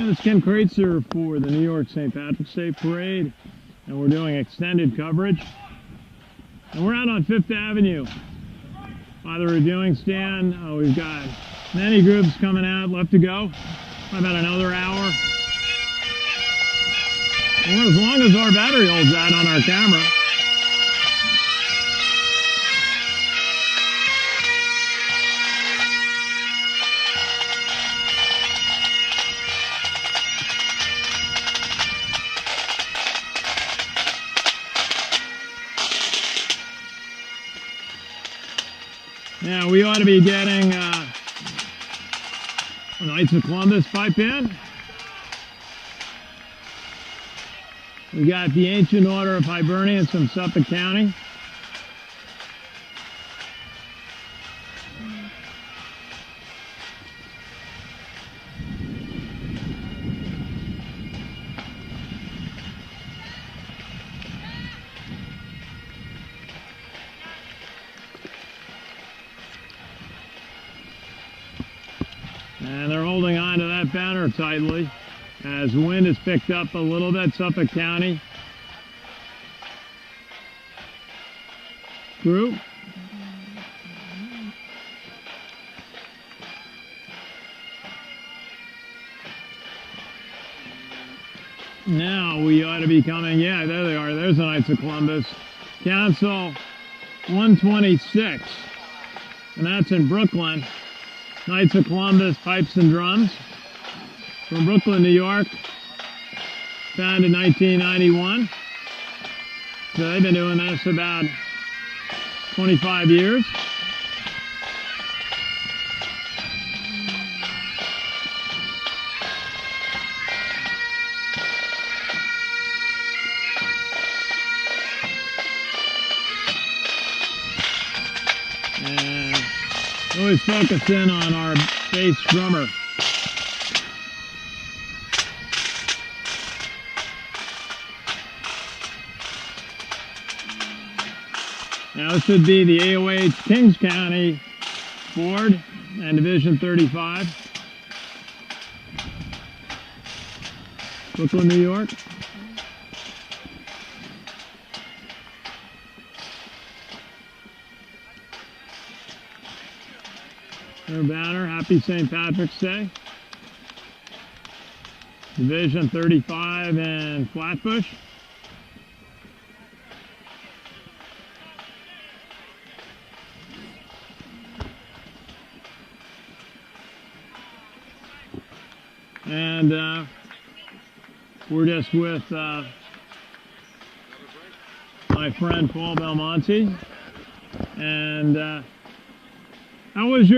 And it's Ken Kreitzer for the New York St. Patrick's Day Parade, and we're doing extended coverage. And we're out on 5th Avenue by the reviewing stand. We've got many groups coming out, left to go, about another hour. Well, as long as our battery holds out on our camera. Now we ought to be getting Knights of Columbus pipe in. We got the Ancient Order of Hibernians from Suffolk County. And they're holding on to that banner tightly as wind has picked up a little bit. Suffolk County group. Now we ought to be coming, yeah, there they are. There's the Knights of Columbus. Council 126, and that's in Brooklyn. Knights of Columbus Pipes and Drums from Brooklyn, New York, founded in 1991. So they've been doing this about 25 years. And always focus in on our bass drummer. Now this would be the AOH Kings County Board and Division 35. Brooklyn, New York. Their banner, Happy St. Patrick's Day. Division 35 in Flatbush. And we're just with my friend Paul Belmonte. And what did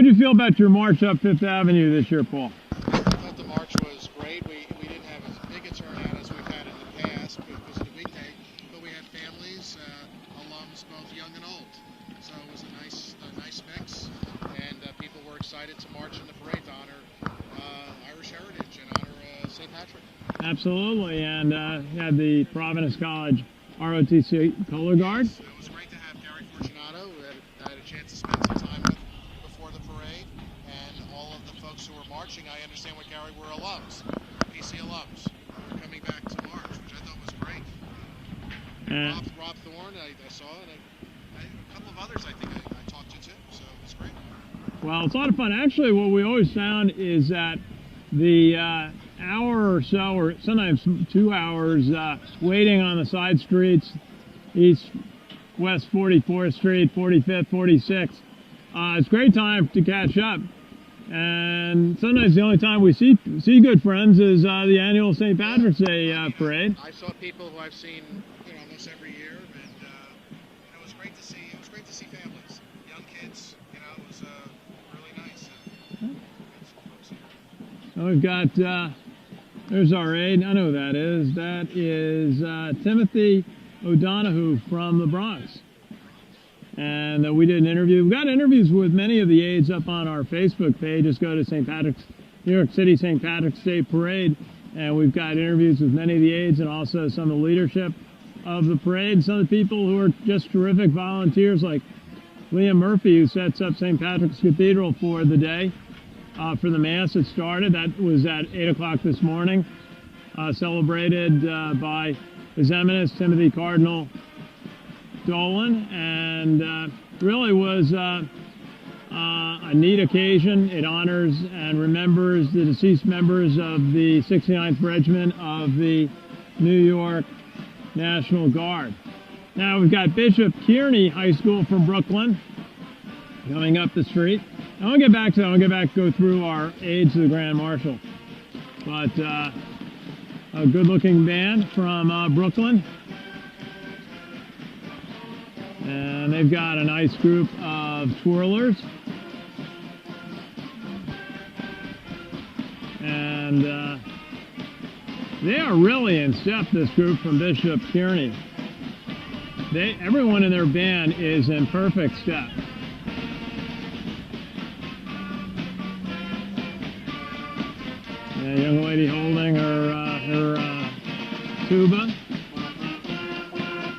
you feel about your march up 5th Avenue this year, Paul? I thought the march was great. We didn't have as big a turnout as we've had in the past because of the weekday, but we had families, alums, both young and old. So it was a nice mix, and people were excited to march in the parade to honor Irish heritage and honor St. Patrick. Absolutely, and you had the Providence College ROTC Color Guard. Yes, it was great to have Gary Fortunato, who had a chance to spend some time with before the parade, and all of the folks who were marching. I understand what Gary were alums, PC alums, who were coming back to march, which I thought was great. Rob Thorne, I saw, and a couple of others I think I talked to too, so it was great. Well, it's a lot of fun. Actually, what we always found is that the hour or so, or sometimes 2 hours, waiting on the side streets, east, west 44th Street, 45th, 46th, it's a great time to catch up. And sometimes the only time we see good friends is the annual St. Patrick's Day parade. I saw people who I've seen almost every year, and it was great to see. It was great to see families, young kids. It was really nice. So we've got there's our aide. I know who that is. That is Timothy O'Donoghue from the Bronx. And we did an interview. We've got interviews with many of the aides up on our Facebook page. Just go to New York City St. Patrick's Day Parade, and we've got interviews with many of the aides and also some of the leadership of the parade. Some of the people who are just terrific volunteers, like Liam Murphy, who sets up St. Patrick's Cathedral for the day. for the Mass that started. That was at 8 o'clock this morning, celebrated by His Eminence Timothy Cardinal Dolan, and really was a neat occasion. It honors and remembers the deceased members of the 69th Regiment of the New York National Guard. Now we've got Bishop Kearney High School from Brooklyn coming up the street. I want to get back to that. I want to get back, go through our aide to the Grand Marshal. But a good-looking band from Brooklyn. And they've got a nice group of twirlers. And they are really in step, this group from Bishop Kearney. Everyone in their band is in perfect step. A young lady holding her tuba.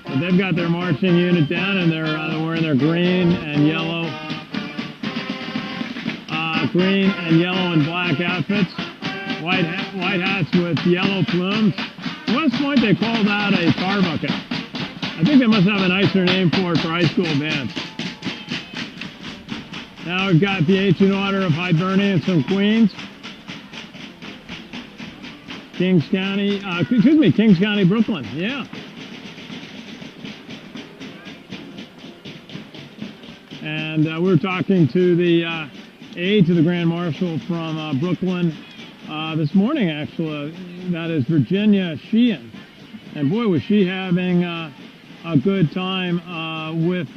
But they've got their marching unit down, and they're wearing their green and yellow and black outfits, white hats with yellow plumes. At one point they called out a tar bucket. I think they must have a nicer name for it for high school bands. Now we've got the Ancient Order of Hibernians from Queens. Kings County, Brooklyn, yeah. And we were talking to the aide to the Grand Marshal from Brooklyn this morning, actually. That is Virginia Sheehan. And boy, was she having a good time with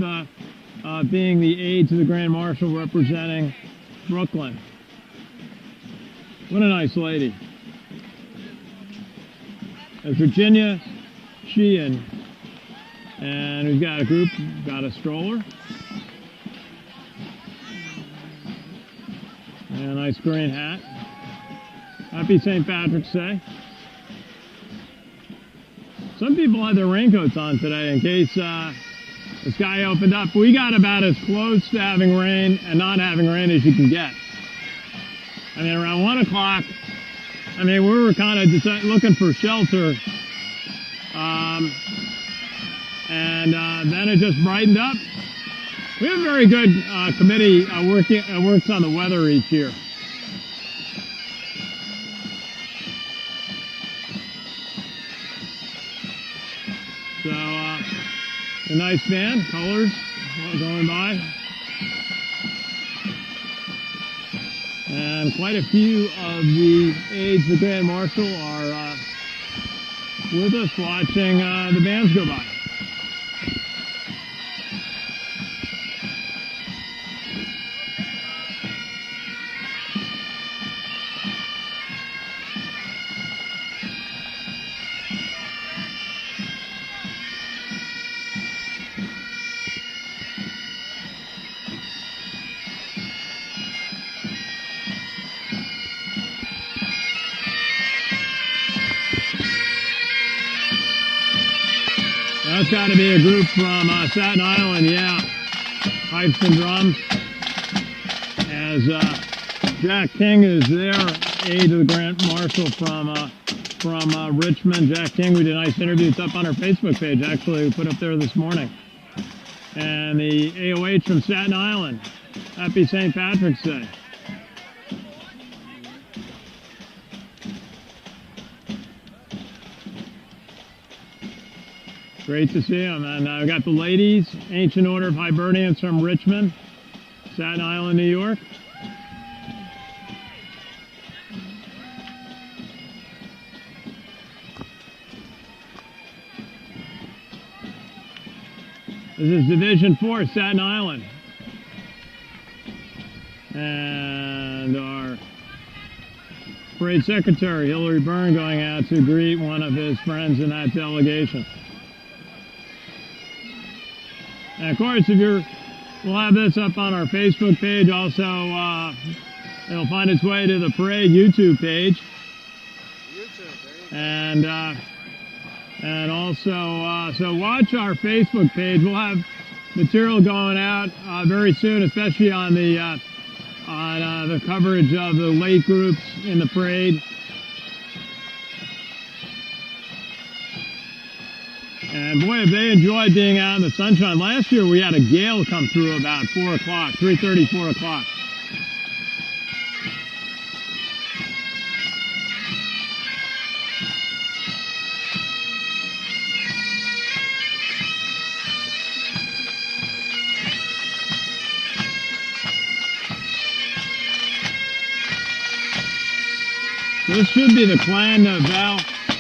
being the aide to the Grand Marshal representing Brooklyn. What a nice lady. Virginia Sheehan. And we've got a group, got a stroller. And a nice green hat. Happy St. Patrick's Day. Some people had their raincoats on today in case the sky opened up. We got about as close to having rain and not having rain as you can get. I mean, around 1 o'clock, I mean, we were kind of looking for shelter. And then it just brightened up. We have a very good committee works on the weather each year. So, a nice band, colors going by. And quite a few of the aides of the Grand Marshal are with us watching the bands go by. That's got to be a group from Staten Island, yeah. Pipes and drums. As Jack King is there, aide to the Grand Marshal from Richmond. Jack King, we did a nice interview. It's up on our Facebook page, actually. We put up there this morning. And the AOH from Staten Island. Happy St. Patrick's Day. Great to see them. And I've got the ladies, Ancient Order of Hibernians from Richmond, Staten Island, New York. This is Division 4, Staten Island. And our parade secretary, Hillary Byrne, going out to greet one of his friends in that delegation. And of course, we'll have this up on our Facebook page. Also, it'll find its way to the parade YouTube page. And also, so watch our Facebook page. We'll have material going out very soon, especially on the on the coverage of the late groups in the parade. And boy, have they enjoyed being out in the sunshine. Last year we had a gale come through about 4 o'clock, 3:30, 4 o'clock. This should be the Clan Val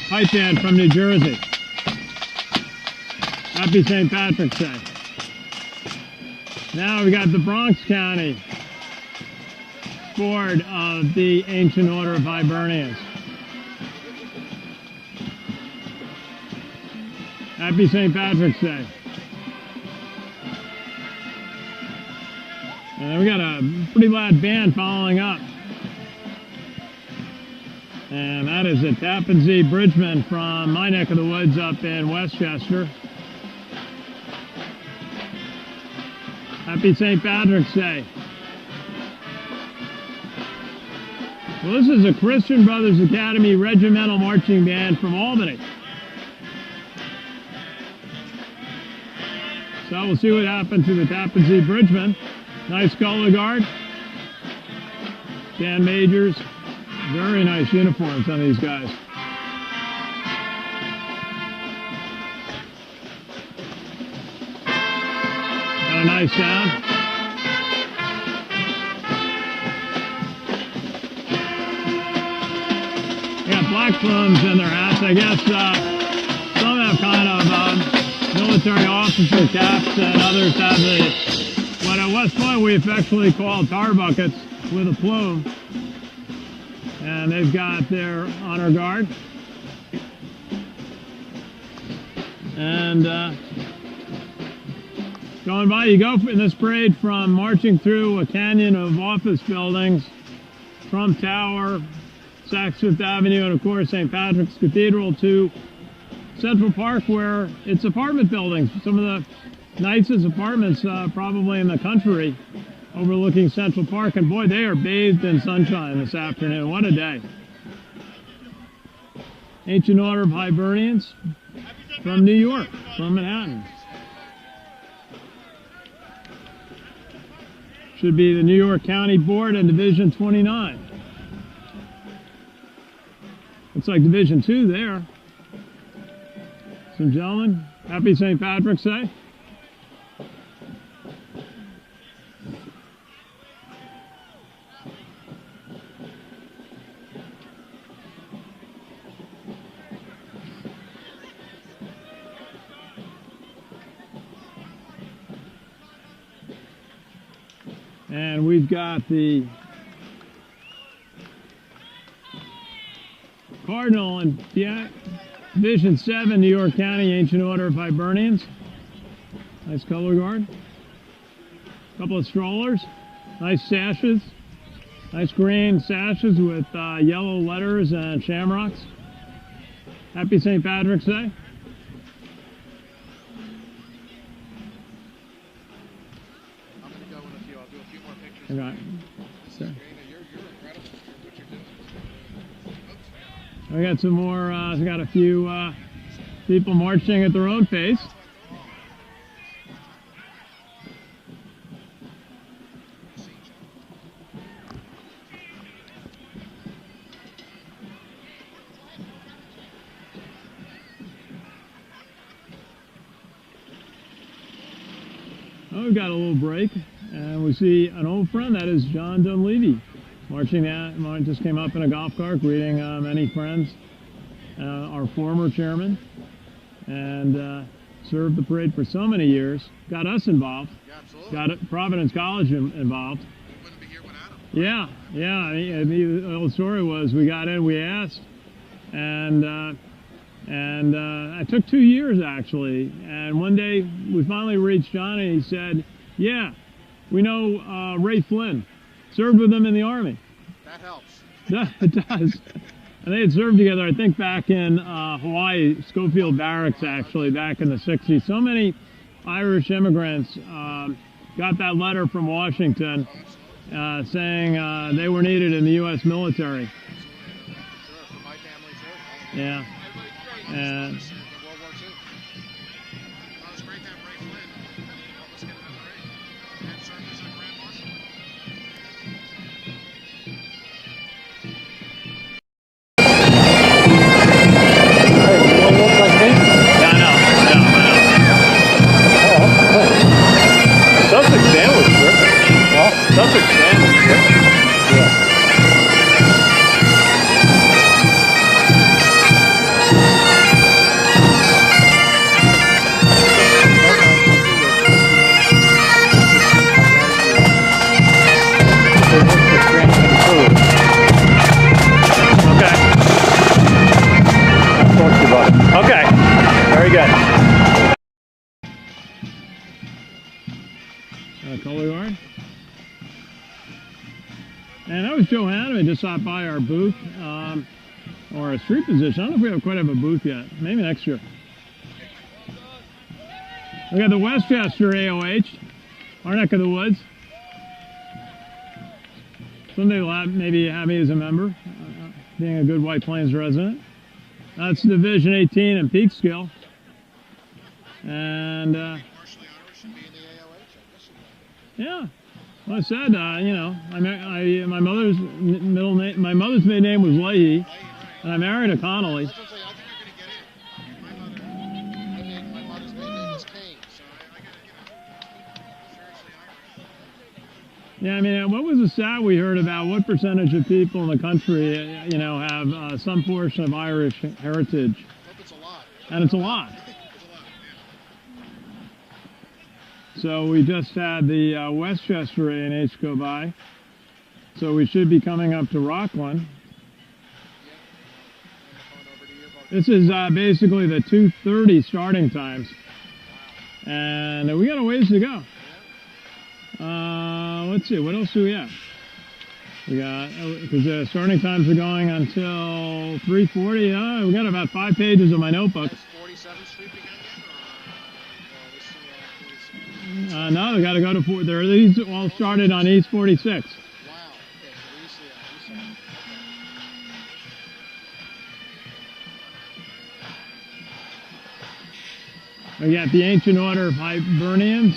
Pipe Band from New Jersey. Happy St. Patrick's Day. Now we got the Bronx County Board of the Ancient Order of Hibernians. Happy St. Patrick's Day. And we got a pretty loud band following up. And that is a Tappan Zee Bridgeman from my neck of the woods up in Westchester. Happy St. Patrick's Day. Well, this is a Christian Brothers Academy Regimental Marching Band from Albany. So we'll see what happens to the Tappan Zee Bridgeman. Nice color guard. Dan Majors. Very nice uniforms on these guys. Got a nice sound. They got black plumes in their hats. I guess some have kind of military officer caps and others have what at West Point we affectionately call tar buckets with a plume. And they've got their honor guard. And going by, you go in this parade from marching through a canyon of office buildings, Trump Tower, Saks Fifth Avenue, and of course St. Patrick's Cathedral to Central Park, where it's apartment buildings. Some of the nicest apartments probably in the country, overlooking Central Park, and boy, they are bathed in sunshine this afternoon. What a day. Ancient Order of Hibernians from New York, from Manhattan. Should be the New York County Board and Division 29. Looks like Division 2 there. Some gentlemen, happy St. Patrick's Day. And we've got the Cardinal and Division 7, New York County, Ancient Order of Hibernians. Nice color guard. A couple of strollers. Nice sashes. Nice green sashes with yellow letters and shamrocks. Happy St. Patrick's Day. Okay. So, we got some more, we got a few people marching at their own pace. Oh, we've got a little break. And we see an old friend, that is John Dunleavy, marching out. Just came up in a golf cart, greeting many friends. Our former chairman, and served the parade for so many years. Got us involved. Yeah, absolutely. Got Providence College involved. Wouldn't be here without him. Yeah, yeah. The old story was we got in, we asked, and it took 2 years actually. And one day we finally reached John, and he said, "Yeah. We know Ray Flynn, served with him in the Army." That helps. Yeah, it does. And they had served together, I think, back in Hawaii, Schofield Barracks, actually, back in the 60s. So many Irish immigrants got that letter from Washington saying they were needed in the U.S. military. Sure, for my family too. Yeah. And Served in World War II. Well, it was great to have Ray Flynn help us get that parade. And served as a Grand Marshal. Sussex Dan was terrific. Well, Sussex Dan was terrific. Yeah. Okay. I'll talk to you about it. Okay. Very good. Color guard. And that was Joe Hanneman just stopped by our booth, or a street position. I don't know if we quite have a booth yet. Maybe next year. We got the Westchester AOH, our neck of the woods. Someday we'll maybe have me as a member, being a good White Plains resident. That's Division 18 in Peekskill. And Partially Irish and be in the AOH. I guess you yeah, well, I said, you know, my mother's middle name, my mother's maiden name was Leahy, and I married a Connolly. I think you're going to get in. My mother's maiden name is Kane, so I got to, seriously Irish. Yeah, I mean, what was the stat we heard about? What percentage of people in the country, you know, have some portion of Irish heritage? I hope it's a lot. And it's a lot. It's a lot, yeah. So we just had the Westchester AOH go by. So we should be coming up to Rockland. This is basically the 2:30 starting times. And we got a ways to go. Let's see, what else do we have? We got, because the starting times are going until 3:40. We got about 5 pages of my notebook. That's 47th Street began No, we got to go to these all started on East 46. Wow. Okay, so we see that. We got the Ancient Order of Hibernians,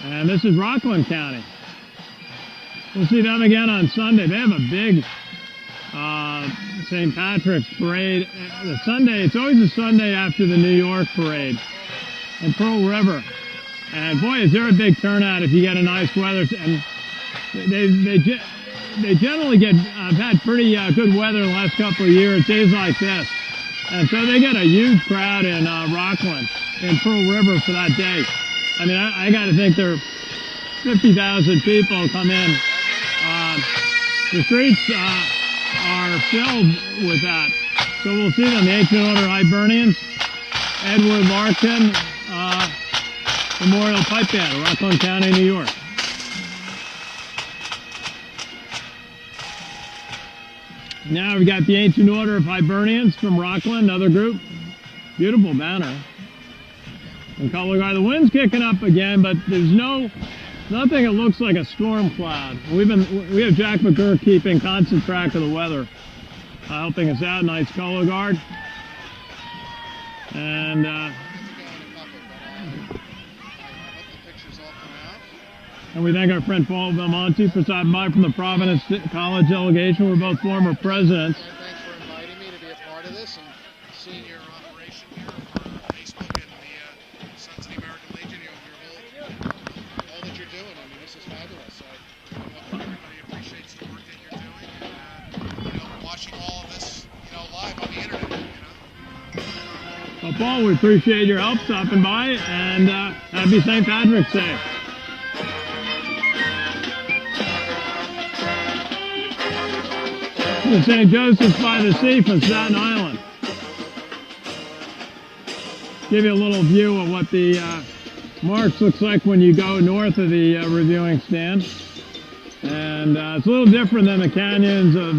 and this is Rockland County. We'll see them again on Sunday. They have a big St. Patrick's parade. The Sunday, it's always a Sunday after the New York parade in Pearl River. And boy, is there a big turnout if you get a nice weather. And they generally get had pretty good weather the last couple of years, days like this. And so they get a huge crowd in Rockland, in Pearl River for that day. I mean, I got to think there are 50,000 people come in. The streets are filled with that. So we'll see them, the Ancient Order Hibernians, Edward Larkin, Memorial Pipe Band, Rockland County, New York. Now we've got the Ancient Order of Hibernians from Rockland, another group. Beautiful banner. And color guard. The wind's kicking up again, but there's nothing that looks like a storm cloud. We have Jack McGurk keeping constant track of the weather, helping us out. Nice color guard. And we thank our friend Paul Belmonte for stopping by from the Providence College delegation. We're both former presidents. And thanks for inviting me to be a part of this and seeing your operation here for Facebook and the Sons of the American Legion. All that you're doing. I mean, this is fabulous. So I hope everybody appreciates the work that you're doing and watching all of this, live on the internet. Well, Paul, we appreciate your help stopping by, and happy St. Patrick's Day. St. Joseph's by the Sea from Staten Island. Give you a little view of what the marks looks like when you go north of the reviewing stand. And it's a little different than the canyons of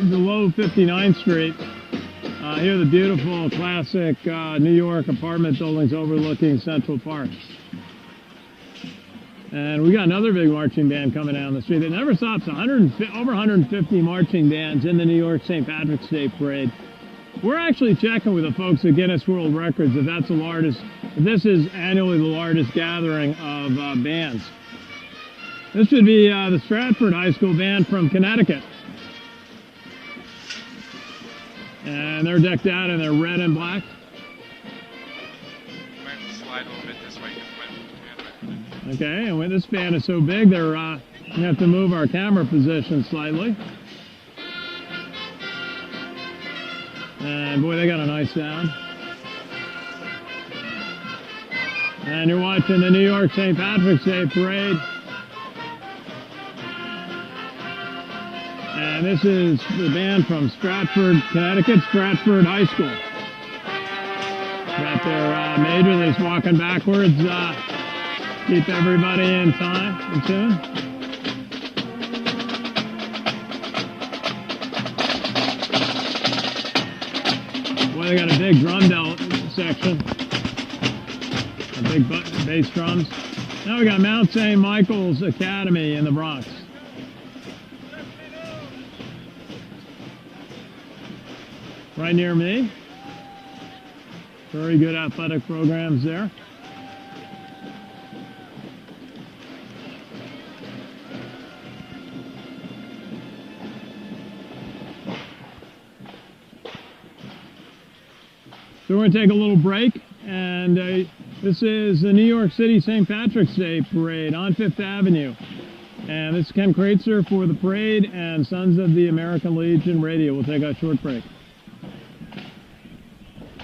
below 59th Street. Here are the beautiful classic New York apartment buildings overlooking Central Park. And we got another big marching band coming down the street that never stops. Over 150 marching bands in the New York St. Patrick's Day Parade. We're actually checking with the folks at Guinness World Records if that's the largest, if this is annually the largest gathering of bands. This should be the Stratford High School band from Connecticut. And they're decked out in their red and black. You might have to slide a little bit this way. Okay, and when this band is so big, they're we have to move our camera position slightly. And boy, they got a nice sound. And you're watching the New York St. Patrick's Day Parade. And this is the band from Stratford, Connecticut, Stratford High School. Got their major that's walking backwards. Keep everybody in time and tune. Boy, they got a big drum section. Big bass drums. Now we got Mount St. Michael's Academy in the Bronx. Right near me. Very good athletic programs there. So we're going to take a little break, and this is the New York City St. Patrick's Day Parade on 5th Avenue. And this is Ken Kreitzer for the parade and Sons of the American Legion Radio. We'll take a short break.